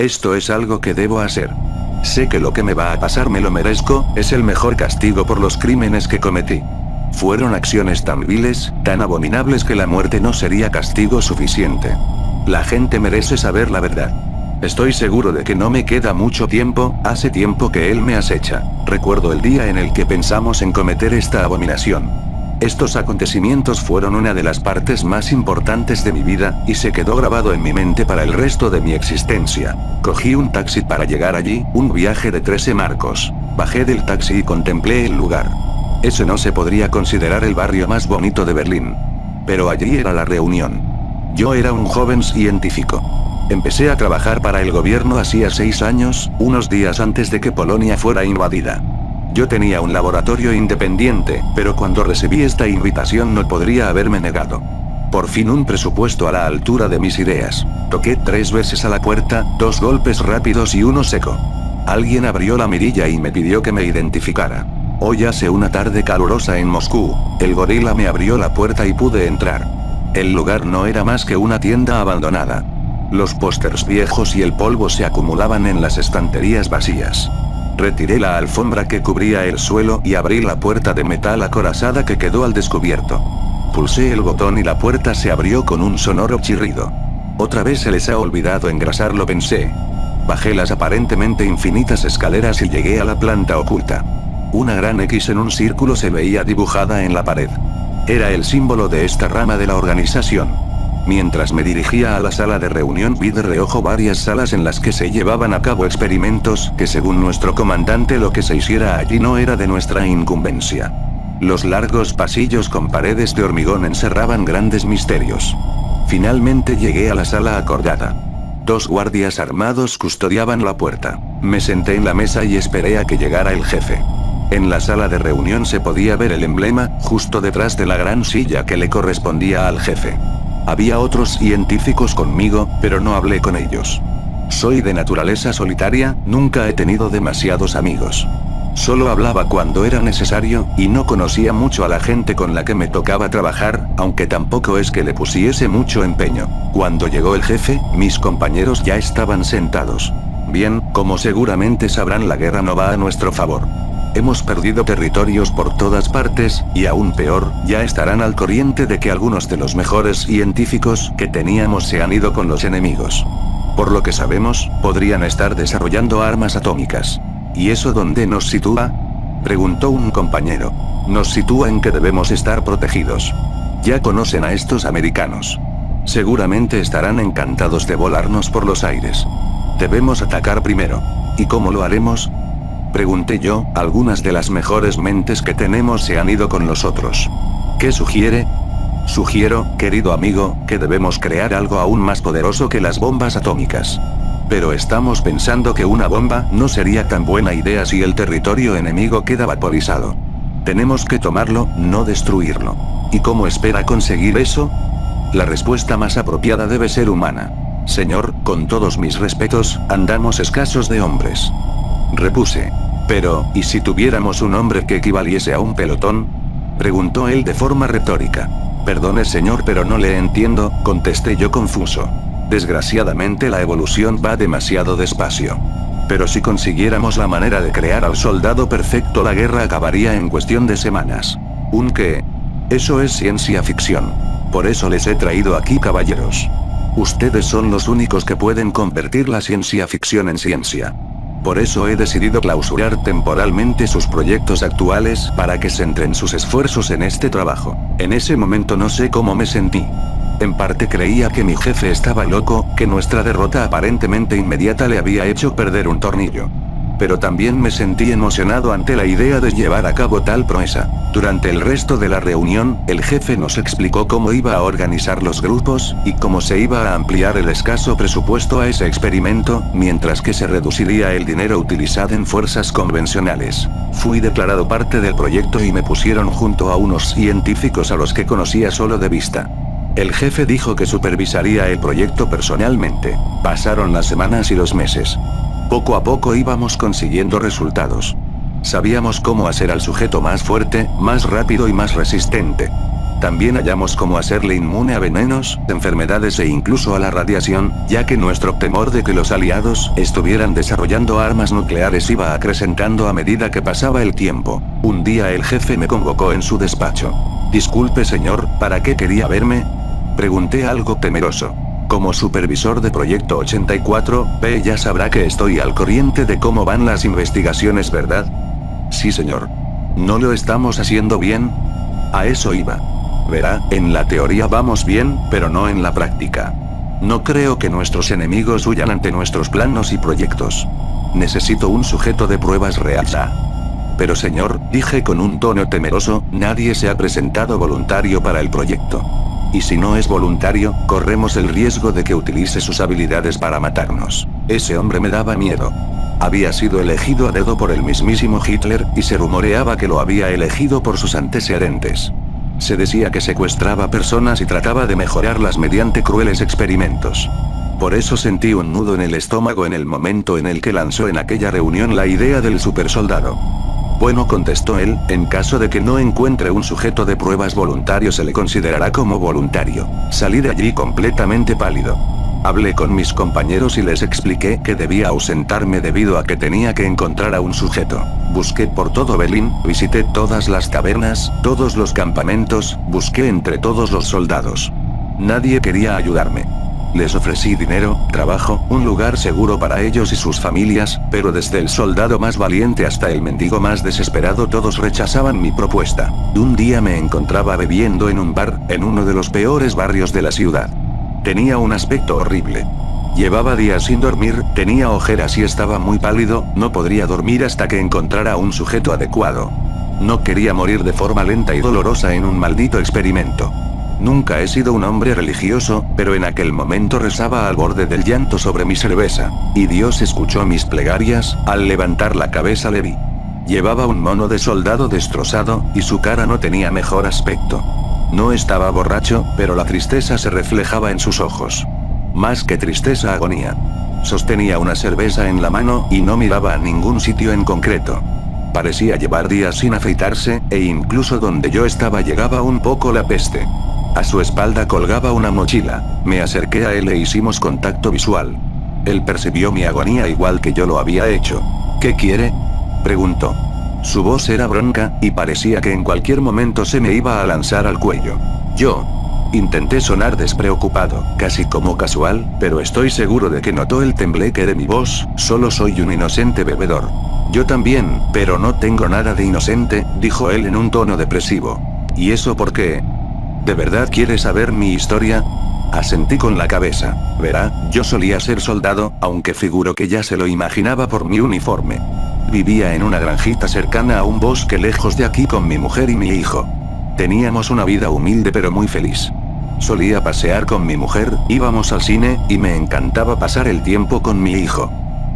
Esto es algo que debo hacer. Sé que lo que me va a pasar me lo merezco, es el mejor castigo por los crímenes que cometí. Fueron acciones tan viles, tan abominables que la muerte no sería castigo suficiente. La gente merece saber la verdad. Estoy seguro de que no me queda mucho tiempo, hace tiempo que él me acecha. Recuerdo el día en el que pensamos en cometer esta abominación. Estos acontecimientos fueron una de las partes más importantes de mi vida, y se quedó grabado en mi mente para el resto de mi existencia. Cogí un taxi para llegar allí, un viaje de 13 marcos. Bajé del taxi y contemplé el lugar. Ese no se podría considerar el barrio más bonito de Berlín. Pero allí era la reunión. Yo era un joven científico. Empecé a trabajar para el gobierno hacía 6 años, unos días antes de que Polonia fuera invadida. Yo tenía un laboratorio independiente, pero cuando recibí esta invitación no podría haberme negado. Por fin un presupuesto a la altura de mis ideas. Toqué 3 veces a la puerta, 2 golpes rápidos y uno seco. Alguien abrió la mirilla y me pidió que me identificara. Hoy hace una tarde calurosa en Moscú, el gorila me abrió la puerta y pude entrar. El lugar no era más que una tienda abandonada. Los pósters viejos y el polvo se acumulaban en las estanterías vacías. Retiré la alfombra que cubría el suelo y abrí la puerta de metal acorazada que quedó al descubierto. Pulsé el botón y la puerta se abrió con un sonoro chirrido. Otra vez se les ha olvidado engrasarlo, pensé. Bajé las aparentemente infinitas escaleras y llegué a la planta oculta. Una gran X en un círculo se veía dibujada en la pared. Era el símbolo de esta rama de la organización. Mientras me dirigía a la sala de reunión vi de reojo varias salas en las que se llevaban a cabo experimentos que según nuestro comandante lo que se hiciera allí no era de nuestra incumbencia. Los largos pasillos con paredes de hormigón encerraban grandes misterios. Finalmente llegué a la sala acordada. 2 guardias armados custodiaban la puerta. Me senté en la mesa y esperé a que llegara el jefe. En la sala de reunión se podía ver el emblema, justo detrás de la gran silla que le correspondía al jefe. Había otros científicos conmigo, pero no hablé con ellos. Soy de naturaleza solitaria, nunca he tenido demasiados amigos. Solo hablaba cuando era necesario, y no conocía mucho a la gente con la que me tocaba trabajar, aunque tampoco es que le pusiese mucho empeño. Cuando llegó el jefe, mis compañeros ya estaban sentados. Bien, como seguramente sabrán, la guerra no va a nuestro favor. Hemos perdido territorios por todas partes, y aún peor, ya estarán al corriente de que algunos de los mejores científicos que teníamos se han ido con los enemigos. Por lo que sabemos, podrían estar desarrollando armas atómicas. ¿Y eso dónde nos sitúa?, preguntó un compañero. Nos sitúa en que debemos estar protegidos. Ya conocen a estos americanos. Seguramente estarán encantados de volarnos por los aires. Debemos atacar primero. ¿Y cómo lo haremos?, pregunté yo. Algunas de las mejores mentes que tenemos se han ido con nosotros. ¿Qué sugiere? Sugiero, querido amigo, que debemos crear algo aún más poderoso que las bombas atómicas. Pero estamos pensando que una bomba no sería tan buena idea si el territorio enemigo queda vaporizado. Tenemos que tomarlo, no destruirlo. ¿Y cómo espera conseguir eso? La respuesta más apropiada debe ser humana. Señor, con todos mis respetos, andamos escasos de hombres. Repuse. Pero, ¿y si tuviéramos un hombre que equivaliese a un pelotón?, preguntó él de forma retórica. Perdone señor, pero no le entiendo, contesté yo confuso. Desgraciadamente la evolución va demasiado despacio. Pero si consiguiéramos la manera de crear al soldado perfecto, la guerra acabaría en cuestión de semanas. ¿Un qué? Eso es ciencia ficción. Por eso les he traído aquí, caballeros. Ustedes son los únicos que pueden convertir la ciencia ficción en ciencia. Por eso he decidido clausurar temporalmente sus proyectos actuales para que centren sus esfuerzos en este trabajo. En ese momento no sé cómo me sentí. En parte creía que mi jefe estaba loco, que nuestra derrota aparentemente inmediata le había hecho perder un tornillo. Pero también me sentí emocionado ante la idea de llevar a cabo tal proeza. Durante el resto de la reunión, el jefe nos explicó cómo iba a organizar los grupos, y cómo se iba a ampliar el escaso presupuesto a ese experimento, mientras que se reduciría el dinero utilizado en fuerzas convencionales. Fui declarado parte del proyecto y me pusieron junto a unos científicos a los que conocía solo de vista. El jefe dijo que supervisaría el proyecto personalmente. Pasaron las semanas y los meses. Poco a poco íbamos consiguiendo resultados. Sabíamos cómo hacer al sujeto más fuerte, más rápido y más resistente. También hallamos cómo hacerle inmune a venenos, enfermedades e incluso a la radiación, ya que nuestro temor de que los aliados estuvieran desarrollando armas nucleares iba acrecentando a medida que pasaba el tiempo. Un día el jefe me convocó en su despacho. Disculpe señor, ¿para qué quería verme? Pregunté algo temeroso. Como supervisor de Proyecto 84, ya sabrá que estoy al corriente de cómo van las investigaciones, ¿verdad? Sí señor. ¿No lo estamos haciendo bien? A eso iba. Verá, en la teoría vamos bien, pero no en la práctica. No creo que nuestros enemigos huyan ante nuestros planos y proyectos. Necesito un sujeto de pruebas real ya. Pero señor, dije con un tono temeroso, nadie se ha presentado voluntario para el proyecto. Y si no es voluntario, corremos el riesgo de que utilice sus habilidades para matarnos. Ese hombre me daba miedo. Había sido elegido a dedo por el mismísimo Hitler, y se rumoreaba que lo había elegido por sus antecedentes. Se decía que secuestraba personas y trataba de mejorarlas mediante crueles experimentos. Por eso sentí un nudo en el estómago en el momento en el que lanzó en aquella reunión la idea del supersoldado. Bueno, contestó él, en caso de que no encuentre un sujeto de pruebas voluntario se le considerará como voluntario. Salí de allí completamente pálido. Hablé con mis compañeros y les expliqué que debía ausentarme debido a que tenía que encontrar a un sujeto. Busqué por todo Berlín, visité todas las tabernas, todos los campamentos, busqué entre todos los soldados. Nadie quería ayudarme. Les ofrecí dinero, trabajo, un lugar seguro para ellos y sus familias, pero desde el soldado más valiente hasta el mendigo más desesperado todos rechazaban mi propuesta. Un día me encontraba bebiendo en un bar, en uno de los peores barrios de la ciudad. Tenía un aspecto horrible. Llevaba días sin dormir, tenía ojeras y estaba muy pálido, no podría dormir hasta que encontrara un sujeto adecuado. No quería morir de forma lenta y dolorosa en un maldito experimento. Nunca he sido un hombre religioso, pero en aquel momento rezaba al borde del llanto sobre mi cerveza. Y Dios escuchó mis plegarias, al levantar la cabeza le vi. Llevaba un mono de soldado destrozado, y su cara no tenía mejor aspecto. No estaba borracho, pero la tristeza se reflejaba en sus ojos. Más que tristeza, agonía. Sostenía una cerveza en la mano, y no miraba a ningún sitio en concreto. Parecía llevar días sin afeitarse, e incluso donde yo estaba llegaba un poco la peste. A su espalda colgaba una mochila. Me acerqué a él e hicimos contacto visual. Él percibió mi agonía igual que yo lo había hecho. ¿Qué quiere?, preguntó. Su voz era bronca, y parecía que en cualquier momento se me iba a lanzar al cuello. Yo intenté sonar despreocupado, casi como casual, pero estoy seguro de que notó el tembleque de mi voz. Solo soy un inocente bebedor. Yo también, pero no tengo nada de inocente, dijo él en un tono depresivo. ¿Y eso por qué? ¿De verdad quiere saber mi historia? Asentí con la cabeza. Verá, yo solía ser soldado, aunque figuro que ya se lo imaginaba por mi uniforme. Vivía en una granjita cercana a un bosque lejos de aquí con mi mujer y mi hijo. Teníamos una vida humilde pero muy feliz. Solía pasear con mi mujer, íbamos al cine, y me encantaba pasar el tiempo con mi hijo.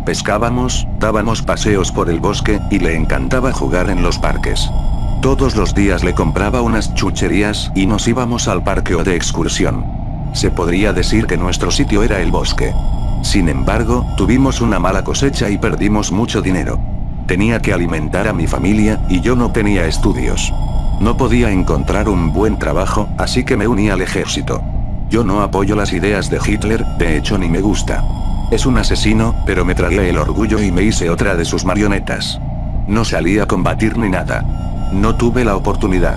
Pescábamos, dábamos paseos por el bosque, y le encantaba jugar en los parques. Todos los días le compraba unas chucherías, y nos íbamos al parque o de excursión. Se podría decir que nuestro sitio era el bosque. Sin embargo, tuvimos una mala cosecha y perdimos mucho dinero. Tenía que alimentar a mi familia, y yo no tenía estudios. No podía encontrar un buen trabajo, así que me uní al ejército. Yo no apoyo las ideas de Hitler, de hecho ni me gusta. Es un asesino, pero me tragué el orgullo y me hice otra de sus marionetas. No salí a combatir ni nada. No tuve la oportunidad.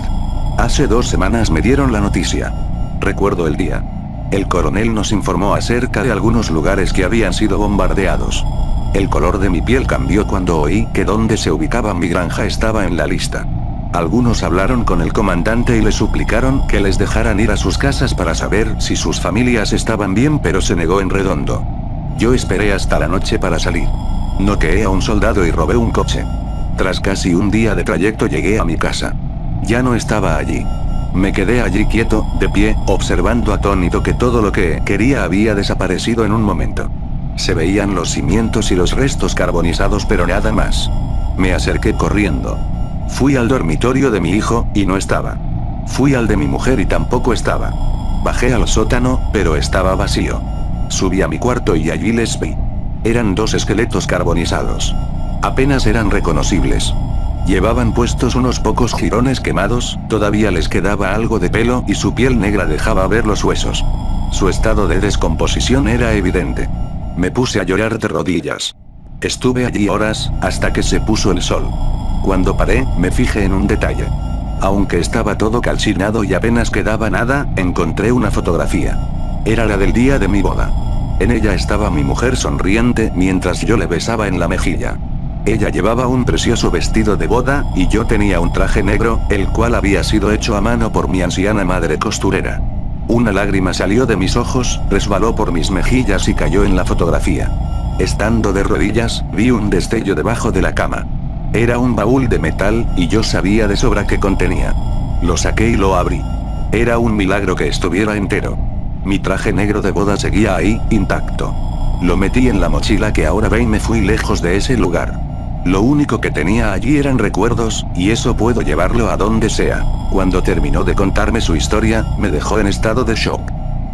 Hace 2 semanas me dieron la noticia. Recuerdo el día. El coronel nos informó acerca de algunos lugares que habían sido bombardeados. El color de mi piel cambió cuando oí que donde se ubicaba mi granja estaba en la lista. Algunos hablaron con el comandante y le suplicaron que les dejaran ir a sus casas para saber si sus familias estaban bien, pero se negó en redondo. Yo esperé hasta la noche para salir. Noqueé a un soldado y robé un coche. Tras casi un día de trayecto llegué a mi casa. Ya no estaba allí. Me quedé allí quieto, de pie, observando atónito que todo lo que quería había desaparecido en un momento. Se veían los cimientos y los restos carbonizados, pero nada más. Me acerqué corriendo. Fui al dormitorio de mi hijo, y no estaba. Fui al de mi mujer y tampoco estaba. Bajé al sótano, pero estaba vacío. Subí a mi cuarto y allí les vi. Eran 2 esqueletos carbonizados. Apenas eran reconocibles. Llevaban puestos unos pocos jirones quemados, todavía les quedaba algo de pelo y su piel negra dejaba ver los huesos. Su estado de descomposición era evidente. Me puse a llorar de rodillas. Estuve allí horas, hasta que se puso el sol. Cuando paré, me fijé en un detalle. Aunque estaba todo calcinado y apenas quedaba nada, encontré una fotografía. Era la del día de mi boda. En ella estaba mi mujer sonriente mientras yo le besaba en la mejilla. Ella llevaba un precioso vestido de boda, y yo tenía un traje negro, el cual había sido hecho a mano por mi anciana madre costurera. Una lágrima salió de mis ojos, resbaló por mis mejillas y cayó en la fotografía. Estando de rodillas, vi un destello debajo de la cama. Era un baúl de metal, y yo sabía de sobra qué contenía. Lo saqué y lo abrí. Era un milagro que estuviera entero. Mi traje negro de boda seguía ahí, intacto. Lo metí en la mochila que ahora ve y me fui lejos de ese lugar. Lo único que tenía allí eran recuerdos, y eso puedo llevarlo a donde sea. Cuando terminó de contarme su historia, me dejó en estado de shock.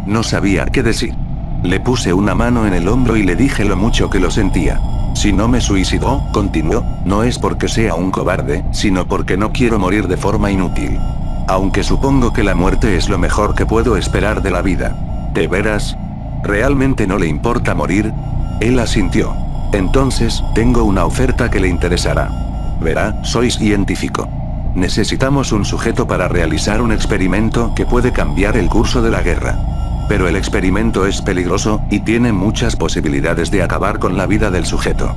No sabía qué decir. Le puse una mano en el hombro y le dije lo mucho que lo sentía. Si no me suicidó, continuó, no es porque sea un cobarde, sino porque no quiero morir de forma inútil. Aunque supongo que la muerte es lo mejor que puedo esperar de la vida. ¿De veras? ¿Realmente no le importa morir? Él asintió. Entonces, tengo una oferta que le interesará. Verá, soy científico. Necesitamos un sujeto para realizar un experimento que puede cambiar el curso de la guerra. Pero el experimento es peligroso, y tiene muchas posibilidades de acabar con la vida del sujeto.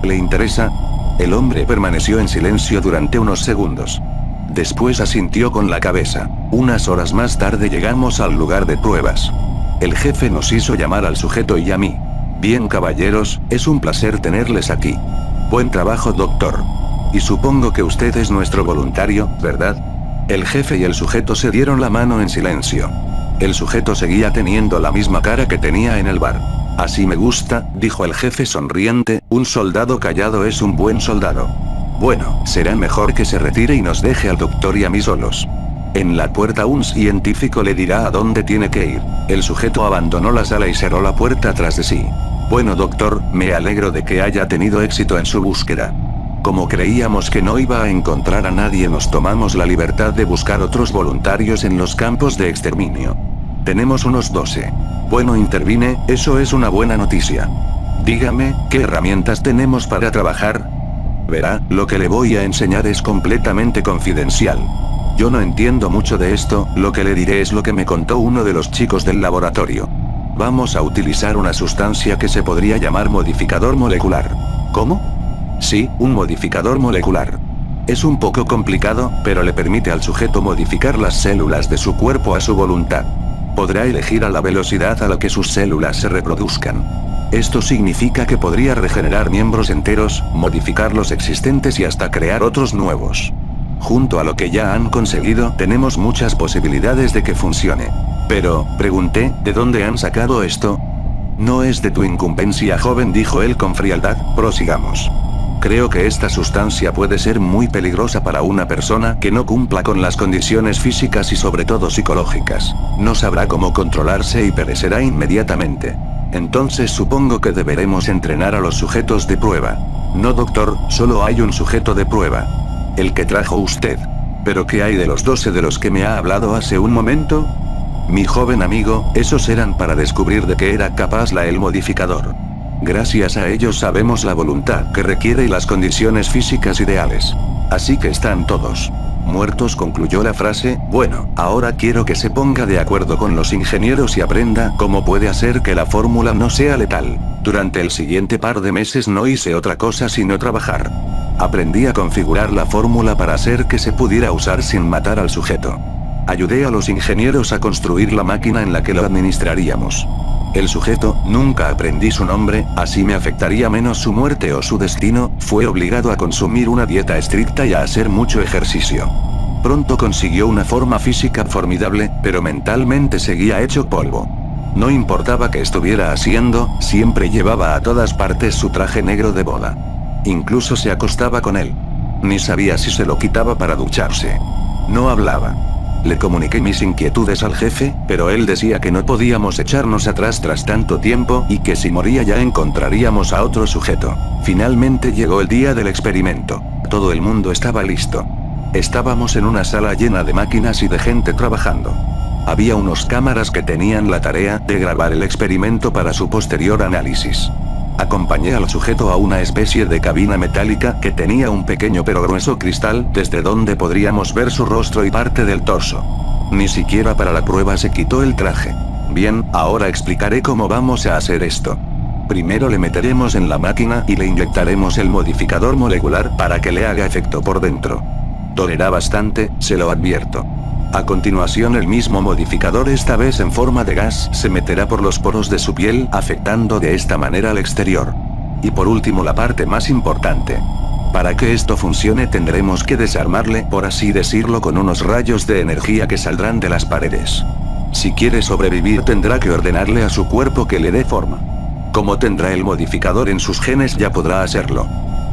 ¿Le interesa? El hombre permaneció en silencio durante unos segundos. Después asintió con la cabeza. Unas horas más tarde llegamos al lugar de pruebas. El jefe nos hizo llamar al sujeto y a mí. Bien, caballeros, es un placer tenerles aquí. Buen trabajo, doctor. Y supongo que usted es nuestro voluntario, ¿verdad? El jefe y el sujeto se dieron la mano en silencio. El sujeto seguía teniendo la misma cara que tenía en el bar. Así me gusta, dijo el jefe sonriente, un soldado callado es un buen soldado. Bueno, será mejor que se retire y nos deje al doctor y a mí solos. En la puerta un científico le dirá a dónde tiene que ir. El sujeto abandonó la sala y cerró la puerta tras de sí. Bueno, doctor, me alegro de que haya tenido éxito en su búsqueda. Como creíamos que no iba a encontrar a nadie, nos tomamos la libertad de buscar otros voluntarios en los campos de exterminio. Tenemos unos 12. Bueno, intervine, eso es una buena noticia. Dígame, ¿qué herramientas tenemos para trabajar? Verá, lo que le voy a enseñar es completamente confidencial. Yo no entiendo mucho de esto, lo que le diré es lo que me contó uno de los chicos del laboratorio. Vamos a utilizar una sustancia que se podría llamar modificador molecular. ¿Cómo? Sí, un modificador molecular. Es un poco complicado, pero le permite al sujeto modificar las células de su cuerpo a su voluntad. Podrá elegir a la velocidad a la que sus células se reproduzcan. Esto significa que podría regenerar miembros enteros, modificar los existentes y hasta crear otros nuevos. Junto a lo que ya han conseguido, tenemos muchas posibilidades de que funcione. Pero, pregunté, ¿de dónde han sacado esto? No es de tu incumbencia, joven, dijo él con frialdad, prosigamos. Creo que esta sustancia puede ser muy peligrosa para una persona que no cumpla con las condiciones físicas y sobre todo psicológicas. No sabrá cómo controlarse y perecerá inmediatamente. Entonces supongo que deberemos entrenar a los sujetos de prueba. No, doctor, solo hay un sujeto de prueba. El que trajo usted. ¿Pero qué hay de los 12 de los que me ha hablado hace un momento? Mi joven amigo, esos eran para descubrir de qué era capaz el modificador. Gracias a ellos sabemos la voluntad que requiere y las condiciones físicas ideales. Así que están todos muertos, concluyó la frase. Bueno, ahora quiero que se ponga de acuerdo con los ingenieros y aprenda cómo puede hacer que la fórmula no sea letal. Durante el siguiente par de meses no hice otra cosa sino trabajar. Aprendí a configurar la fórmula para hacer que se pudiera usar sin matar al sujeto. Ayudé a los ingenieros a construir la máquina en la que lo administraríamos. El sujeto, nunca aprendí su nombre, así me afectaría menos su muerte o su destino, fue obligado a consumir una dieta estricta y a hacer mucho ejercicio. Pronto consiguió una forma física formidable, pero mentalmente seguía hecho polvo. No importaba qué estuviera haciendo, siempre llevaba a todas partes su traje negro de boda. Incluso se acostaba con él. Ni sabía si se lo quitaba para ducharse. No hablaba. Le comuniqué mis inquietudes al jefe, pero él decía que no podíamos echarnos atrás tras tanto tiempo y que si moría ya encontraríamos a otro sujeto. Finalmente llegó el día del experimento. Todo el mundo estaba listo. Estábamos en una sala llena de máquinas y de gente trabajando. Había unos cámaras que tenían la tarea de grabar el experimento para su posterior análisis. Acompañé al sujeto a una especie de cabina metálica que tenía un pequeño pero grueso cristal desde donde podríamos ver su rostro y parte del torso. Ni siquiera para la prueba se quitó el traje. Bien, ahora explicaré cómo vamos a hacer esto. Primero le meteremos en la máquina y le inyectaremos el modificador molecular para que le haga efecto por dentro. Dolerá bastante, se lo advierto. A continuación el mismo modificador, esta vez en forma de gas, se meterá por los poros de su piel, afectando de esta manera al exterior. Y por último la parte más importante. Para que esto funcione tendremos que desarmarle, por así decirlo, con unos rayos de energía que saldrán de las paredes. Si quiere sobrevivir tendrá que ordenarle a su cuerpo que le dé forma. Como tendrá el modificador en sus genes ya podrá hacerlo.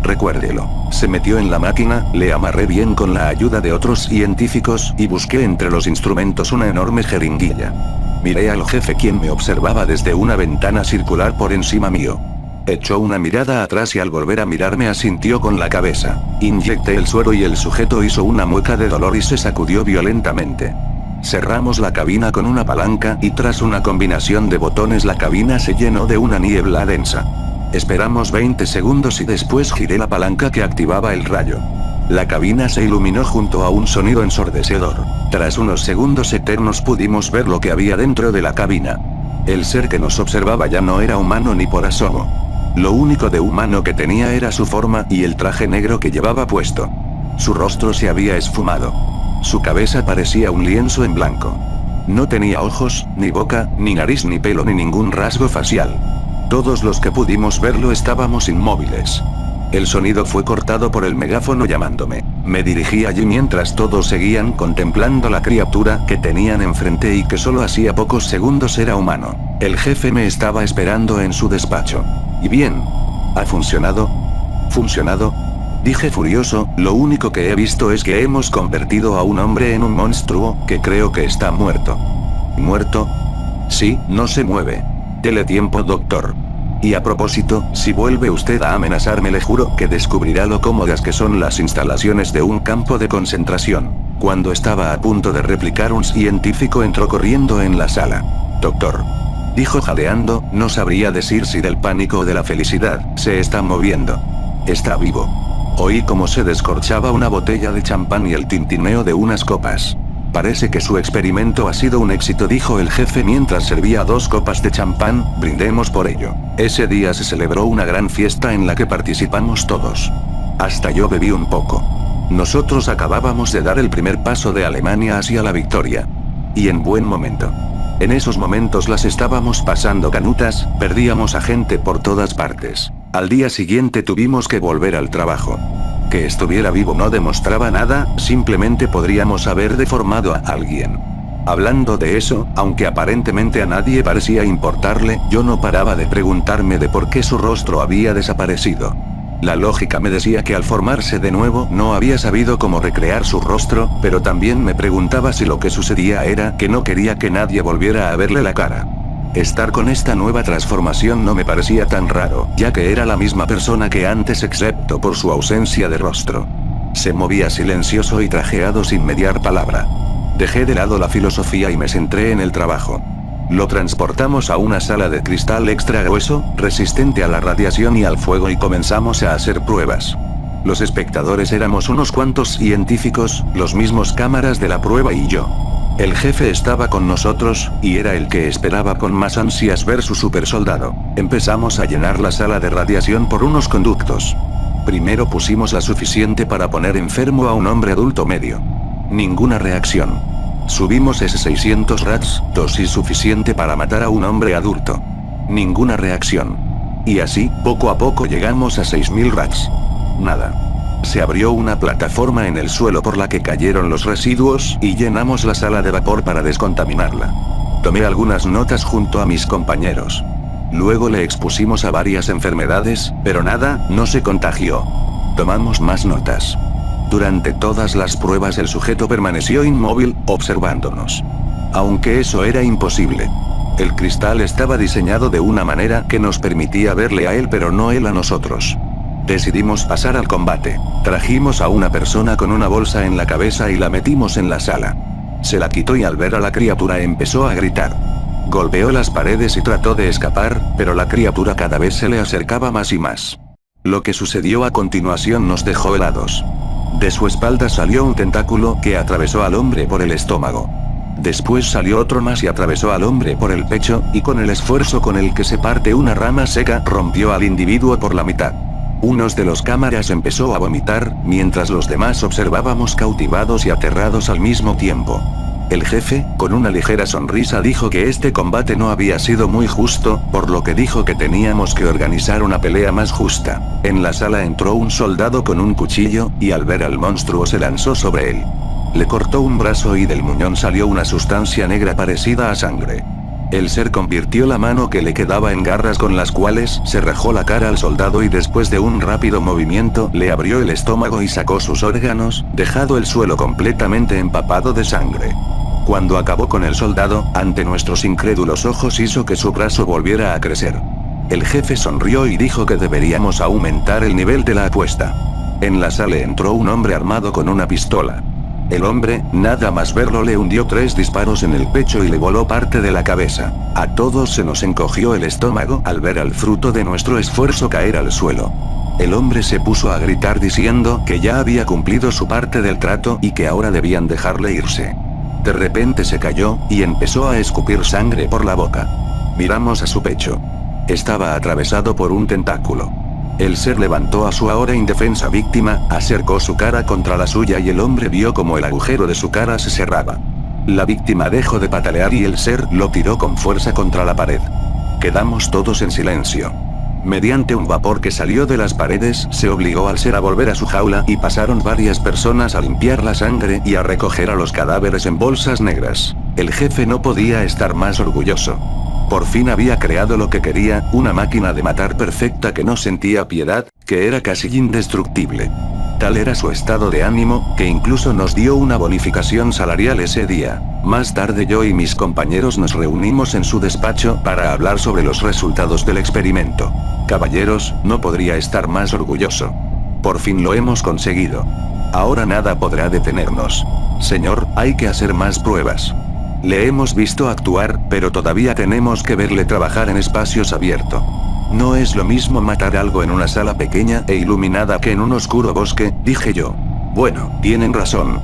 Recuérdelo, se metió en la máquina, le amarré bien con la ayuda de otros científicos y busqué entre los instrumentos una enorme jeringuilla. Miré al jefe quien me observaba desde una ventana circular por encima mío. Echó una mirada atrás y al volver a mirarme asintió con la cabeza. Inyecté el suero y el sujeto hizo una mueca de dolor y se sacudió violentamente. Cerramos la cabina con una palanca y tras una combinación de botones la cabina se llenó de una niebla densa. Esperamos 20 segundos y después giré la palanca que activaba el rayo. La cabina se iluminó junto a un sonido ensordecedor. Tras unos segundos eternos pudimos ver lo que había dentro de la cabina. El ser que nos observaba ya no era humano ni por asomo. Lo único de humano que tenía era su forma y el traje negro que llevaba puesto. Su rostro se había esfumado. Su cabeza parecía un lienzo en blanco. No tenía ojos, ni boca, ni nariz, ni pelo, ni ningún rasgo facial. Todos los que pudimos verlo estábamos inmóviles. El sonido fue cortado por el megáfono llamándome. Me dirigí allí mientras todos seguían contemplando la criatura que tenían enfrente y que solo hacía pocos segundos era humano. El jefe me estaba esperando en su despacho. ¿Y bien? ¿Ha funcionado? ¿Funcionado? Dije furioso, lo único que he visto es que hemos convertido a un hombre en un monstruo, que creo que está muerto. ¿Muerto? Sí, no se mueve. Dele tiempo, doctor. Y a propósito, si vuelve usted a amenazarme le juro que descubrirá lo cómodas que son las instalaciones de un campo de concentración. Cuando estaba a punto de replicar un científico entró corriendo en la sala. Doctor. Dijo jadeando, no sabría decir si del pánico o de la felicidad, se está moviendo. Está vivo. Oí cómo se descorchaba una botella de champán y el tintineo de unas copas. Parece que su experimento ha sido un éxito, dijo el jefe mientras servía 2 copas de champán, brindemos por ello. Ese día se celebró una gran fiesta en la que participamos todos. Hasta yo bebí un poco. Nosotros acabábamos de dar el primer paso de Alemania hacia la victoria. Y en buen momento. En esos momentos las estábamos pasando canutas, perdíamos a gente por todas partes. Al día siguiente tuvimos que volver al trabajo. Que estuviera vivo no demostraba nada, simplemente podríamos haber deformado a alguien. Hablando de eso, aunque aparentemente a nadie parecía importarle, yo no paraba de preguntarme de por qué su rostro había desaparecido. La lógica me decía que al formarse de nuevo no había sabido cómo recrear su rostro, pero también me preguntaba si lo que sucedía era que no quería que nadie volviera a verle la cara. Estar con esta nueva transformación no me parecía tan raro, ya que era la misma persona que antes excepto por su ausencia de rostro. Se movía silencioso y trajeado sin mediar palabra. Dejé de lado la filosofía y me centré en el trabajo. Lo transportamos a una sala de cristal extra grueso, resistente a la radiación y al fuego y comenzamos a hacer pruebas. Los espectadores éramos unos cuantos científicos, los mismos cámaras de la prueba y yo. El jefe estaba con nosotros, y era el que esperaba con más ansias ver su supersoldado. Empezamos a llenar la sala de radiación por unos conductos. Primero pusimos la suficiente para poner enfermo a un hombre adulto medio. Ninguna reacción. Subimos S600 rats, dosis suficiente para matar a un hombre adulto. Ninguna reacción. Y así, poco a poco llegamos a 6000 rats. Nada. Se abrió una plataforma en el suelo por la que cayeron los residuos y llenamos la sala de vapor para descontaminarla. Tomé algunas notas junto a mis compañeros. Luego le expusimos a varias enfermedades, pero nada, no se contagió. Tomamos más notas. Durante todas las pruebas el sujeto permaneció inmóvil, observándonos. Aunque eso era imposible. El cristal estaba diseñado de una manera que nos permitía verle a él pero no él a nosotros. Decidimos pasar al combate. Trajimos a una persona con una bolsa en la cabeza y la metimos en la sala. Se la quitó y al ver a la criatura empezó a gritar. Golpeó las paredes y trató de escapar, pero la criatura cada vez se le acercaba más y más. Lo que sucedió a continuación nos dejó helados. De su espalda salió un tentáculo que atravesó al hombre por el estómago. Después salió otro más y atravesó al hombre por el pecho, y con el esfuerzo con el que se parte una rama seca rompió al individuo por la mitad. Unos de los cámaras empezó a vomitar, mientras los demás observábamos cautivados y aterrados al mismo tiempo. El jefe, con una ligera sonrisa, dijo que este combate no había sido muy justo, por lo que dijo que teníamos que organizar una pelea más justa. En la sala entró un soldado con un cuchillo, y al ver al monstruo se lanzó sobre él. Le cortó un brazo y del muñón salió una sustancia negra parecida a sangre. El ser convirtió la mano que le quedaba en garras con las cuales se rajó la cara al soldado y después de un rápido movimiento le abrió el estómago y sacó sus órganos, dejando el suelo completamente empapado de sangre. Cuando acabó con el soldado, ante nuestros incrédulos ojos hizo que su brazo volviera a crecer. El jefe sonrió y dijo que deberíamos aumentar el nivel de la apuesta. En la sala entró un hombre armado con una pistola. El hombre, nada más verlo, le hundió 3 disparos en el pecho y le voló parte de la cabeza. A todos se nos encogió el estómago al ver al fruto de nuestro esfuerzo caer al suelo. El hombre se puso a gritar diciendo que ya había cumplido su parte del trato y que ahora debían dejarle irse. De repente se cayó, y empezó a escupir sangre por la boca. Miramos a su pecho. Estaba atravesado por un tentáculo. El ser levantó a su ahora indefensa víctima, acercó su cara contra la suya y el hombre vio como el agujero de su cara se cerraba. La víctima dejó de patalear y el ser lo tiró con fuerza contra la pared. Quedamos todos en silencio. Mediante un vapor que salió de las paredes, se obligó al ser a volver a su jaula y pasaron varias personas a limpiar la sangre y a recoger a los cadáveres en bolsas negras. El jefe no podía estar más orgulloso. Por fin había creado lo que quería, una máquina de matar perfecta que no sentía piedad, que era casi indestructible. Tal era su estado de ánimo, que incluso nos dio una bonificación salarial ese día. Más tarde yo y mis compañeros nos reunimos en su despacho para hablar sobre los resultados del experimento. Caballeros, no podría estar más orgulloso. Por fin lo hemos conseguido. Ahora nada podrá detenernos. Señor, hay que hacer más pruebas. Le hemos visto actuar, pero todavía tenemos que verle trabajar en espacios abiertos. No es lo mismo matar algo en una sala pequeña e iluminada que en un oscuro bosque, dije yo. Bueno, tienen razón.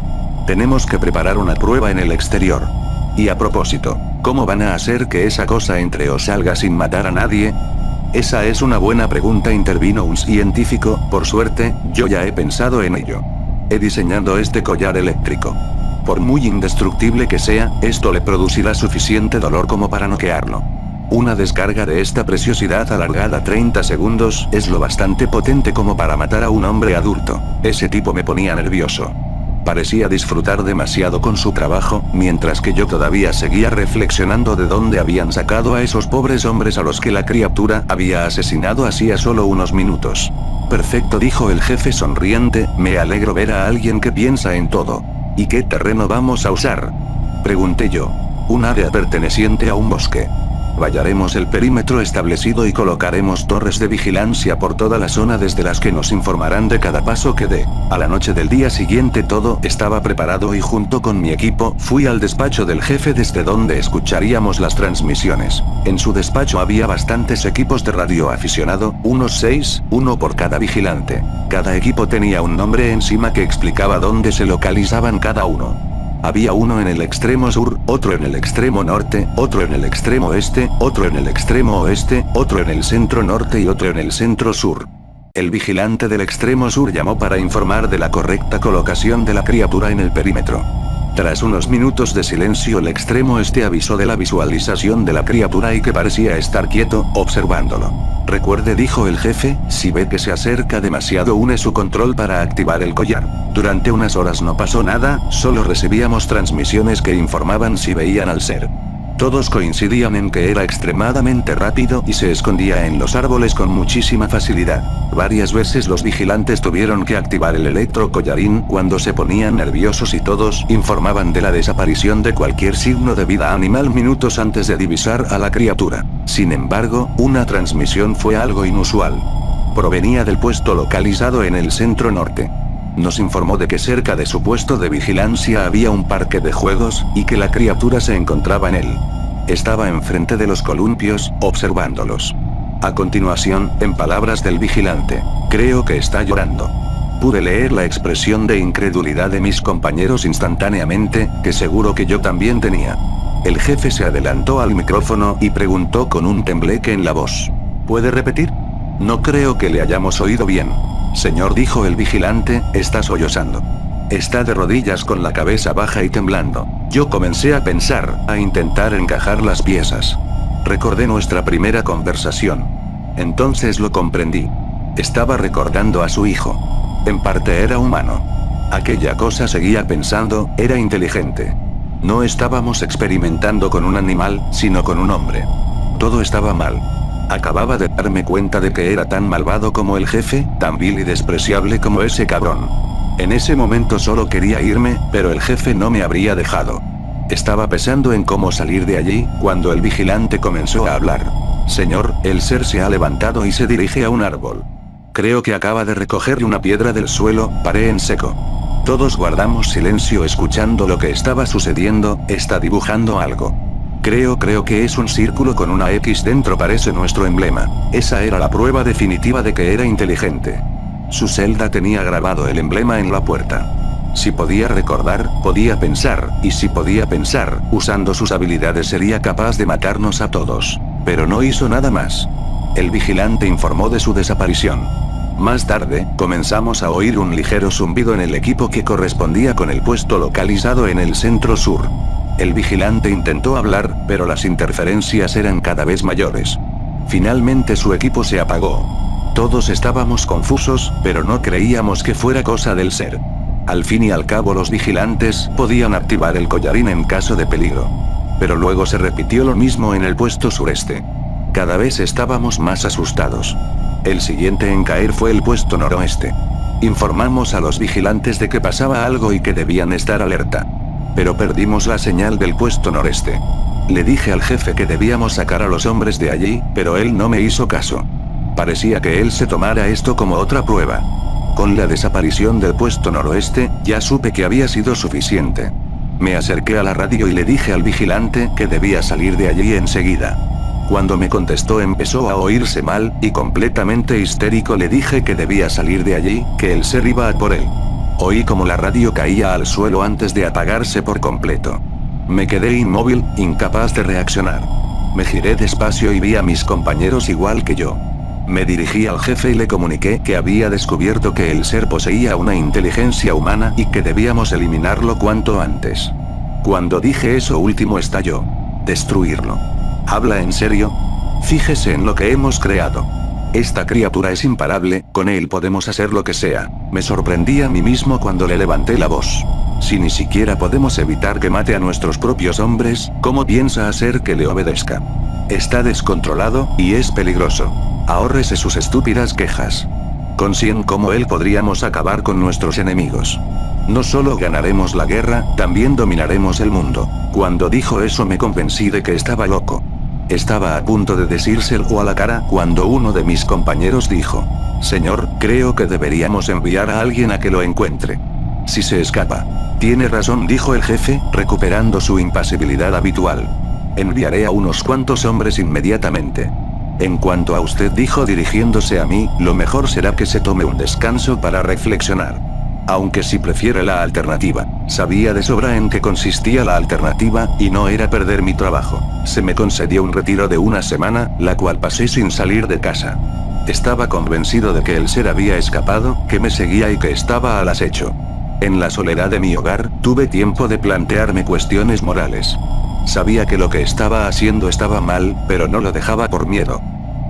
Tenemos que preparar una prueba en el exterior. Y a propósito, ¿cómo van a hacer que esa cosa entre o salga sin matar a nadie? Esa es una buena pregunta, intervino un científico. Por suerte, yo ya he pensado en ello. He diseñado este collar eléctrico. Por muy indestructible que sea, esto le producirá suficiente dolor como para noquearlo. Una descarga de esta preciosidad alargada 30 segundos es lo bastante potente como para matar a un hombre adulto. Ese tipo me ponía nervioso. Parecía disfrutar demasiado con su trabajo, mientras que yo todavía seguía reflexionando de dónde habían sacado a esos pobres hombres a los que la criatura había asesinado hacía solo unos minutos. Perfecto, dijo el jefe sonriente, me alegro ver a alguien que piensa en todo. ¿Y qué terreno vamos a usar?, pregunté yo. Un área perteneciente a un bosque. Vallaremos el perímetro establecido y colocaremos torres de vigilancia por toda la zona desde las que nos informarán de cada paso que dé. A la noche del día siguiente todo estaba preparado y junto con mi equipo fui al despacho del jefe desde donde escucharíamos las transmisiones. En su despacho había bastantes equipos de radioaficionado, unos 6, uno por cada vigilante. Cada equipo tenía un nombre encima que explicaba dónde se localizaban cada uno. Había uno en el extremo sur, otro en el extremo norte, otro en el extremo este, otro en el extremo oeste, otro en el centro norte y otro en el centro sur. El vigilante del extremo sur llamó para informar de la correcta colocación de la criatura en el perímetro. Tras unos minutos de silencio, el extremo este avisó de la visualización de la criatura y que parecía estar quieto, observándolo. Recuerde, dijo el jefe, si ve que se acerca demasiado une su control para activar el collar. Durante unas horas no pasó nada, solo recibíamos transmisiones que informaban si veían al ser. Todos coincidían en que era extremadamente rápido y se escondía en los árboles con muchísima facilidad. Varias veces los vigilantes tuvieron que activar el electrocollarín cuando se ponían nerviosos y todos informaban de la desaparición de cualquier signo de vida animal minutos antes de divisar a la criatura. Sin embargo, una transmisión fue algo inusual. Provenía del puesto localizado en el centro norte. Nos informó de que cerca de su puesto de vigilancia había un parque de juegos, y que la criatura se encontraba en él. Estaba enfrente de los columpios, observándolos. A continuación, en palabras del vigilante, creo que está llorando. Pude leer la expresión de incredulidad de mis compañeros instantáneamente, que seguro que yo también tenía. El jefe se adelantó al micrófono y preguntó con un tembleque en la voz. ¿Puede repetir? No creo que le hayamos oído bien. Señor, dijo el vigilante, está sollozando. Está de rodillas con la cabeza baja y temblando. Yo comencé a pensar, a intentar encajar las piezas. Recordé nuestra primera conversación. Entonces lo comprendí. Estaba recordando a su hijo. En parte era humano. Aquella cosa, seguía pensando, era inteligente. No estábamos experimentando con un animal, sino con un hombre. Todo estaba mal. Acababa de darme cuenta de que era tan malvado como el jefe, tan vil y despreciable como ese cabrón. En ese momento solo quería irme, pero el jefe no me habría dejado. Estaba pensando en cómo salir de allí, cuando el vigilante comenzó a hablar. Señor, el ser se ha levantado y se dirige a un árbol. Creo que acaba de recoger una piedra del suelo, paré en seco. Todos guardamos silencio escuchando lo que estaba sucediendo. Está dibujando algo. Creo que es un círculo con una X dentro, parece nuestro emblema. Esa era la prueba definitiva de que era inteligente. Su celda tenía grabado el emblema en la puerta. Si podía recordar, podía pensar, y si podía pensar, usando sus habilidades sería capaz de matarnos a todos. Pero no hizo nada más. El vigilante informó de su desaparición. Más tarde, comenzamos a oír un ligero zumbido en el equipo que correspondía con el puesto localizado en el centro sur. El vigilante intentó hablar, pero las interferencias eran cada vez mayores. Finalmente su equipo se apagó. Todos estábamos confusos, pero no creíamos que fuera cosa del ser. Al fin y al cabo los vigilantes podían activar el collarín en caso de peligro. Pero luego se repitió lo mismo en el puesto sureste. Cada vez estábamos más asustados. El siguiente en caer fue el puesto noroeste. Informamos a los vigilantes de que pasaba algo y que debían estar alerta. Pero perdimos la señal del puesto noreste. Le dije al jefe que debíamos sacar a los hombres de allí, pero él no me hizo caso. Parecía que él se tomara esto como otra prueba. Con la desaparición del puesto noroeste, ya supe que había sido suficiente. Me acerqué a la radio y le dije al vigilante que debía salir de allí enseguida. Cuando me contestó empezó a oírse mal, y completamente histérico le dije que debía salir de allí, que el ser iba a por él. Oí como la radio caía al suelo antes de apagarse por completo. Me quedé inmóvil, incapaz de reaccionar. Me giré despacio y vi a mis compañeros igual que yo. Me dirigí al jefe y le comuniqué que había descubierto que el ser poseía una inteligencia humana y que debíamos eliminarlo cuanto antes. Cuando dije eso último estalló. Destruirlo. ¿Habla en serio? Fíjese en lo que hemos creado. Esta criatura es imparable, con él podemos hacer lo que sea. Me sorprendí a mí mismo cuando le levanté la voz. Si ni siquiera podemos evitar que mate a nuestros propios hombres, ¿cómo piensa hacer que le obedezca? Está descontrolado, y es peligroso. Ahórrese sus estúpidas quejas. Con 100 como él podríamos acabar con nuestros enemigos. No solo ganaremos la guerra, también dominaremos el mundo. Cuando dijo eso me convencí de que estaba loco. Estaba a punto de decírselo a la cara cuando uno de mis compañeros dijo: Señor, creo que deberíamos enviar a alguien a que lo encuentre. Si se escapa. Tiene razón, dijo el jefe, recuperando su impasibilidad habitual. Enviaré a unos cuantos hombres inmediatamente. En cuanto a usted, dijo dirigiéndose a mí, lo mejor será que se tome un descanso para reflexionar. Aunque si prefiere la alternativa. Sabía de sobra en qué consistía la alternativa, y no era perder mi trabajo. Se me concedió un retiro de una semana, la cual pasé sin salir de casa. Estaba convencido de que el ser había escapado, que me seguía y que estaba al acecho. En la soledad de mi hogar, tuve tiempo de plantearme cuestiones morales. Sabía que lo que estaba haciendo estaba mal, pero no lo dejaba por miedo.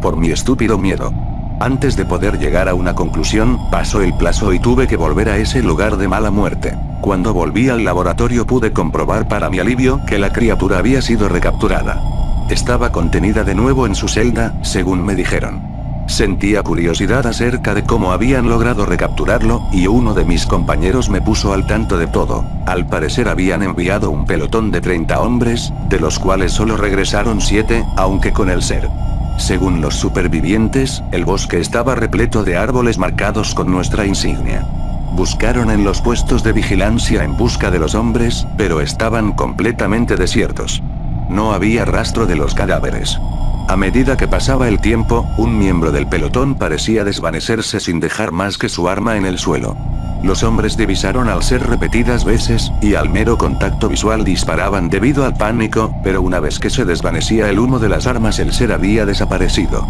Por mi estúpido miedo. Antes de poder llegar a una conclusión, pasó el plazo y tuve que volver a ese lugar de mala muerte. Cuando volví al laboratorio pude comprobar para mi alivio que la criatura había sido recapturada. Estaba contenida de nuevo en su celda, según me dijeron. Sentía curiosidad acerca de cómo habían logrado recapturarlo, y uno de mis compañeros me puso al tanto de todo. Al parecer habían enviado un pelotón de 30 hombres, de los cuales solo regresaron 7, aunque con el ser. Según los supervivientes, el bosque estaba repleto de árboles marcados con nuestra insignia. Buscaron en los puestos de vigilancia en busca de los hombres, pero estaban completamente desiertos. No había rastro de los cadáveres. A medida que pasaba el tiempo, un miembro del pelotón parecía desvanecerse sin dejar más que su arma en el suelo. Los hombres divisaron al ser repetidas veces, y al mero contacto visual disparaban debido al pánico, pero una vez que se desvanecía el humo de las armas el ser había desaparecido.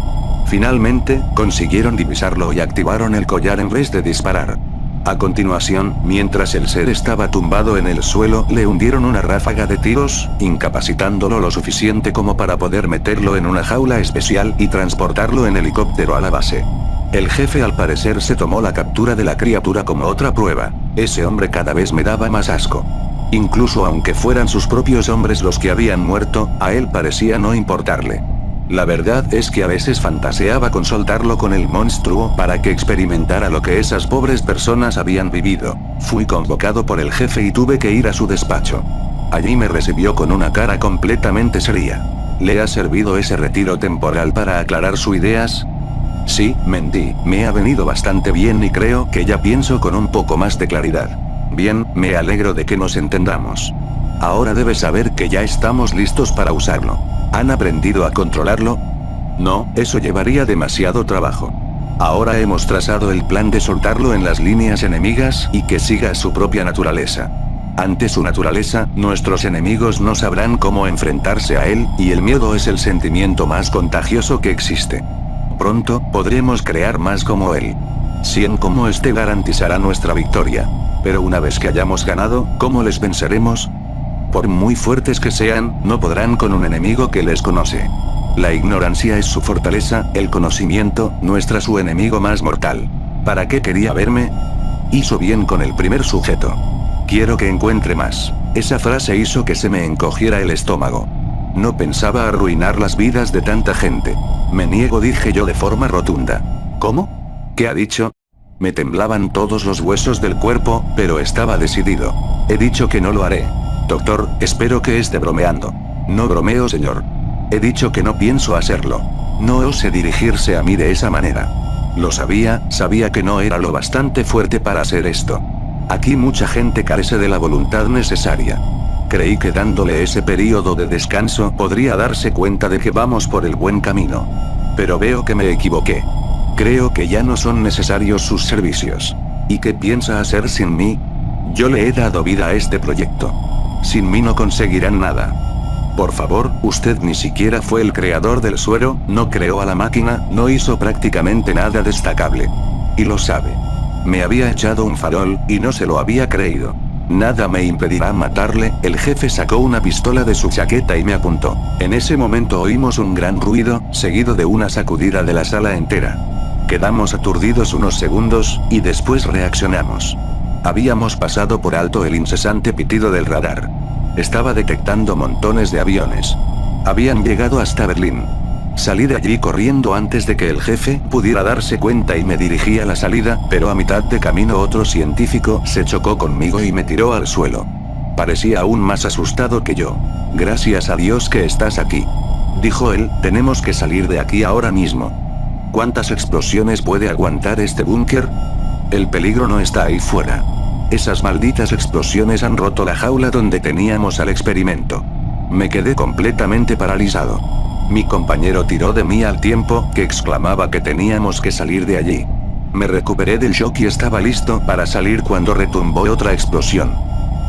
Finalmente, consiguieron divisarlo y activaron el collar en vez de disparar. A continuación, mientras el ser estaba tumbado en el suelo, le hundieron una ráfaga de tiros, incapacitándolo lo suficiente como para poder meterlo en una jaula especial y transportarlo en helicóptero a la base. El jefe al parecer se tomó la captura de la criatura como otra prueba. Ese hombre cada vez me daba más asco. Incluso aunque fueran sus propios hombres los que habían muerto, a él parecía no importarle. La verdad es que a veces fantaseaba con soltarlo con el monstruo para que experimentara lo que esas pobres personas habían vivido. Fui convocado por el jefe y tuve que ir a su despacho. Allí me recibió con una cara completamente seria. ¿Le ha servido ese retiro temporal para aclarar sus ideas? Sí, mentí, me ha venido bastante bien y creo que ya pienso con un poco más de claridad. Bien, me alegro de que nos entendamos. Ahora debes saber que ya estamos listos para usarlo. ¿Han aprendido a controlarlo? No, eso llevaría demasiado trabajo. Ahora hemos trazado el plan de soltarlo en las líneas enemigas y que siga su propia naturaleza. Ante su naturaleza, nuestros enemigos no sabrán cómo enfrentarse a él, y el miedo es el sentimiento más contagioso que existe. Pronto, podremos crear más como él. Cien como este garantizará nuestra victoria. Pero una vez que hayamos ganado, ¿cómo les venceremos? Por muy fuertes que sean, no podrán con un enemigo que les conoce. La ignorancia es su fortaleza, el conocimiento, su enemigo más mortal. ¿Para qué quería verme? Hizo bien con el primer sujeto. Quiero que encuentre más. Esa frase hizo que se me encogiera el estómago. No pensaba arruinar las vidas de tanta gente. Me niego, dije yo de forma rotunda. ¿Cómo? ¿Qué ha dicho? Me temblaban todos los huesos del cuerpo, pero estaba decidido. He dicho que no lo haré. Doctor, espero que esté bromeando. No bromeo, señor. He dicho que no pienso hacerlo. No ose dirigirse a mí de esa manera. Lo sabía que no era lo bastante fuerte para hacer esto. Aquí mucha gente carece de la voluntad necesaria. Creí que dándole ese periodo de descanso podría darse cuenta de que vamos por el buen camino. Pero veo que me equivoqué. Creo que ya no son necesarios sus servicios. ¿Y qué piensa hacer sin mí? Yo le he dado vida a este proyecto. Sin mí no conseguirán nada. Por favor, usted ni siquiera fue el creador del suero, no creó a la máquina, no hizo prácticamente nada destacable. Y lo sabe. Me había echado un farol, y no se lo había creído. Nada me impedirá matarle. El jefe sacó una pistola de su chaqueta y me apuntó. En ese momento oímos un gran ruido, seguido de una sacudida de la sala entera. Quedamos aturdidos unos segundos, y después reaccionamos. Habíamos pasado por alto el incesante pitido del radar. Estaba detectando montones de aviones. Habían llegado hasta Berlín. Salí de allí corriendo antes de que el jefe pudiera darse cuenta y me dirigí a la salida, pero a mitad de camino otro científico se chocó conmigo y me tiró al suelo. Parecía aún más asustado que yo. Gracias a Dios que estás aquí. Dijo él, tenemos que salir de aquí ahora mismo. ¿Cuántas explosiones puede aguantar este búnker? El peligro no está ahí fuera. Esas malditas explosiones han roto la jaula donde teníamos al experimento. Me quedé completamente paralizado. Mi compañero tiró de mí al tiempo que exclamaba que teníamos que salir de allí. Me recuperé del shock y estaba listo para salir cuando retumbó otra explosión.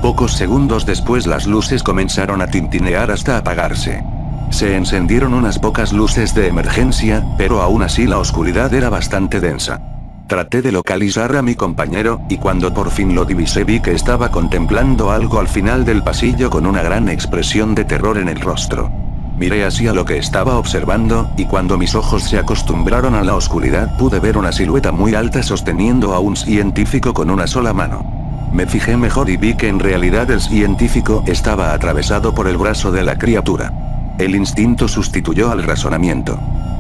Pocos segundos después las luces comenzaron a tintinear hasta apagarse. Se encendieron unas pocas luces de emergencia, pero aún así la oscuridad era bastante densa. Traté de localizar a mi compañero, y cuando por fin lo divisé vi que estaba contemplando algo al final del pasillo con una gran expresión de terror en el rostro. Miré hacia lo que estaba observando, y cuando mis ojos se acostumbraron a la oscuridad pude ver una silueta muy alta sosteniendo a un científico con una sola mano. Me fijé mejor y vi que en realidad el científico estaba atravesado por el brazo de la criatura. El instinto sustituyó al razonamiento.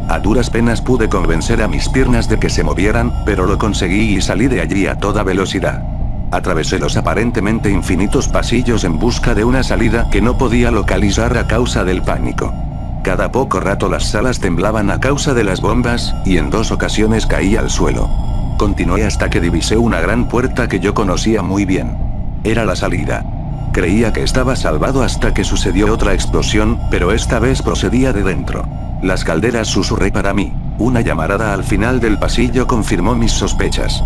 A duras penas pude convencer a mis piernas de que se movieran, pero lo conseguí y salí de allí a toda velocidad. Atravesé los aparentemente infinitos pasillos en busca de una salida que no podía localizar a causa del pánico. Cada poco rato las salas temblaban a causa de las bombas, y en 2 ocasiones caí al suelo. Continué hasta que divisé una gran puerta que yo conocía muy bien. Era la salida. Creía que estaba salvado hasta que sucedió otra explosión, pero esta vez procedía de dentro. Las calderas, susurré para mí. Una llamarada al final del pasillo confirmó mis sospechas.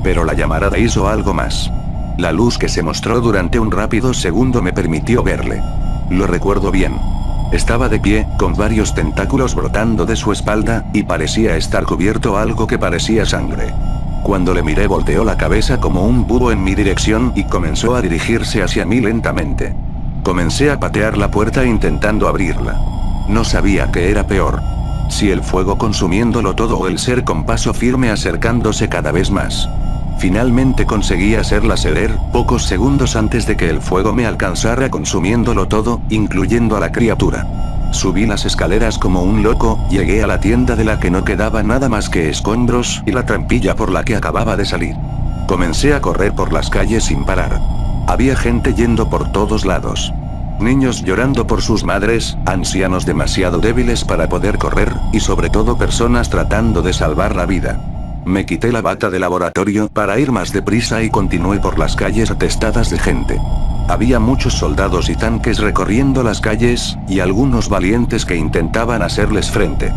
Pero la llamarada hizo algo más. La luz que se mostró durante un rápido segundo me permitió verle. Lo recuerdo bien. Estaba de pie, con varios tentáculos brotando de su espalda, y parecía estar cubierto algo que parecía sangre. Cuando le miré volteó la cabeza como un búho en mi dirección y comenzó a dirigirse hacia mí lentamente. Comencé a patear la puerta intentando abrirla. No sabía qué era peor. Si el fuego consumiéndolo todo o el ser con paso firme acercándose cada vez más. Finalmente conseguí hacerla ceder, pocos segundos antes de que el fuego me alcanzara consumiéndolo todo, incluyendo a la criatura. Subí las escaleras como un loco, llegué a la tienda de la que no quedaba nada más que escombros y la trampilla por la que acababa de salir. Comencé a correr por las calles sin parar. Había gente yendo por todos lados. Niños llorando por sus madres, ancianos demasiado débiles para poder correr, y sobre todo personas tratando de salvar la vida. Me quité la bata de laboratorio para ir más deprisa y continué por las calles atestadas de gente. Había muchos soldados y tanques recorriendo las calles, y algunos valientes que intentaban hacerles frente.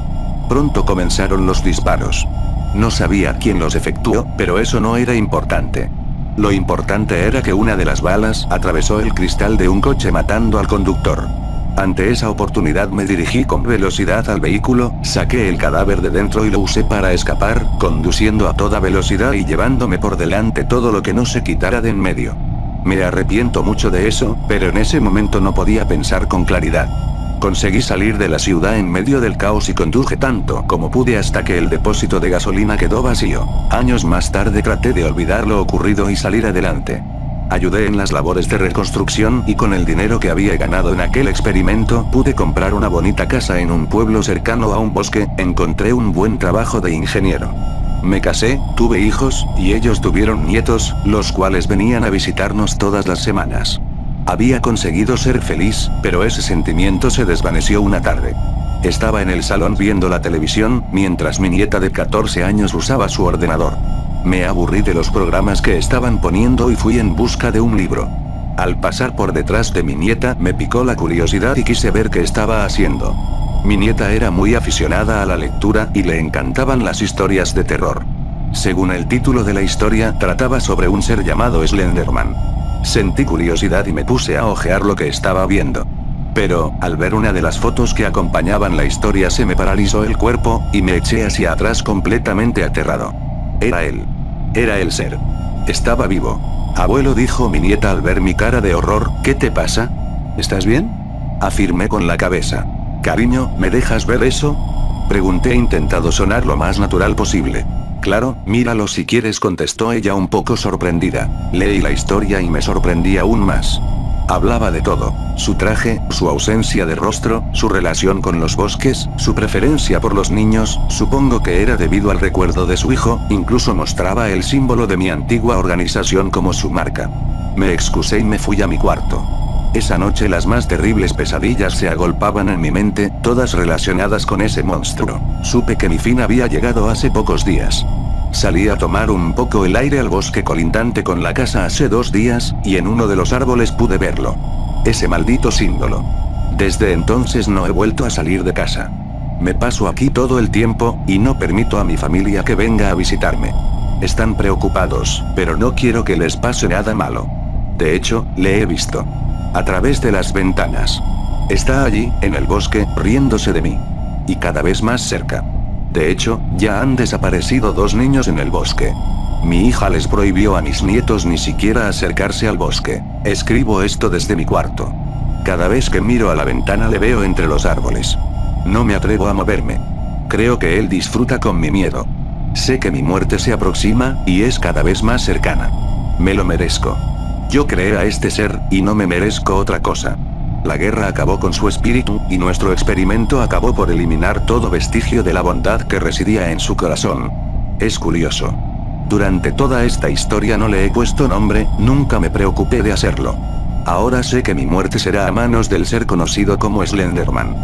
Pronto comenzaron los disparos. No sabía quién los efectuó, pero eso no era importante. Lo importante era que una de las balas atravesó el cristal de un coche matando al conductor. Ante esa oportunidad me dirigí con velocidad al vehículo, saqué el cadáver de dentro y lo usé para escapar, conduciendo a toda velocidad y llevándome por delante todo lo que no se quitara de en medio. Me arrepiento mucho de eso, pero en ese momento no podía pensar con claridad. Conseguí salir de la ciudad en medio del caos y conduje tanto como pude hasta que el depósito de gasolina quedó vacío. Años más tarde traté de olvidar lo ocurrido y salir adelante. Ayudé en las labores de reconstrucción y con el dinero que había ganado en aquel experimento pude comprar una bonita casa en un pueblo cercano a un bosque, encontré un buen trabajo de ingeniero. Me casé, tuve hijos, y ellos tuvieron nietos, los cuales venían a visitarnos todas las semanas. Había conseguido ser feliz, pero ese sentimiento se desvaneció una tarde. Estaba en el salón viendo la televisión, mientras mi nieta de 14 años usaba su ordenador. Me aburrí de los programas que estaban poniendo y fui en busca de un libro. Al pasar por detrás de mi nieta me picó la curiosidad y quise ver qué estaba haciendo. Mi nieta era muy aficionada a la lectura y le encantaban las historias de terror. Según el título de la historia, trataba sobre un ser llamado Slenderman. Sentí curiosidad y me puse a ojear lo que estaba viendo. Pero, al ver una de las fotos que acompañaban la historia se me paralizó el cuerpo, y me eché hacia atrás completamente aterrado. Era él. Era el ser. Estaba vivo. Abuelo, dijo mi nieta al ver mi cara de horror, ¿qué te pasa? ¿Estás bien? Afirmé con la cabeza. Cariño, ¿me dejas ver eso? Pregunté intentando sonar lo más natural posible. Claro, míralo si quieres, contestó ella un poco sorprendida. Leí la historia y me sorprendí aún más. Hablaba de todo: su traje, su ausencia de rostro, su relación con los bosques, su preferencia por los niños, supongo que era debido al recuerdo de su hijo, incluso mostraba el símbolo de mi antigua organización como su marca. Me excusé y me fui a mi cuarto. Esa noche las más terribles pesadillas se agolpaban en mi mente, todas relacionadas con ese monstruo. Supe que mi fin había llegado hace pocos días. Salí a tomar un poco el aire al bosque colindante con la casa hace 2 días, y en uno de los árboles pude verlo. Ese maldito símbolo. Desde entonces no he vuelto a salir de casa. Me paso aquí todo el tiempo, y no permito a mi familia que venga a visitarme. Están preocupados, pero no quiero que les pase nada malo. De hecho, le he visto. A través de las ventanas. Está allí, en el bosque, riéndose de mí. Y cada vez más cerca. De hecho, ya han desaparecido 2 niños en el bosque. Mi hija les prohibió a mis nietos ni siquiera acercarse al bosque. Escribo esto desde mi cuarto. Cada vez que miro a la ventana le veo entre los árboles. No me atrevo a moverme. Creo que él disfruta con mi miedo. Sé que mi muerte se aproxima, y es cada vez más cercana. Me lo merezco. Yo creé a este ser, y no me merezco otra cosa. La guerra acabó con su espíritu, y nuestro experimento acabó por eliminar todo vestigio de la bondad que residía en su corazón. Es curioso. Durante toda esta historia no le he puesto nombre, nunca me preocupé de hacerlo. Ahora sé que mi muerte será a manos del ser conocido como Slenderman.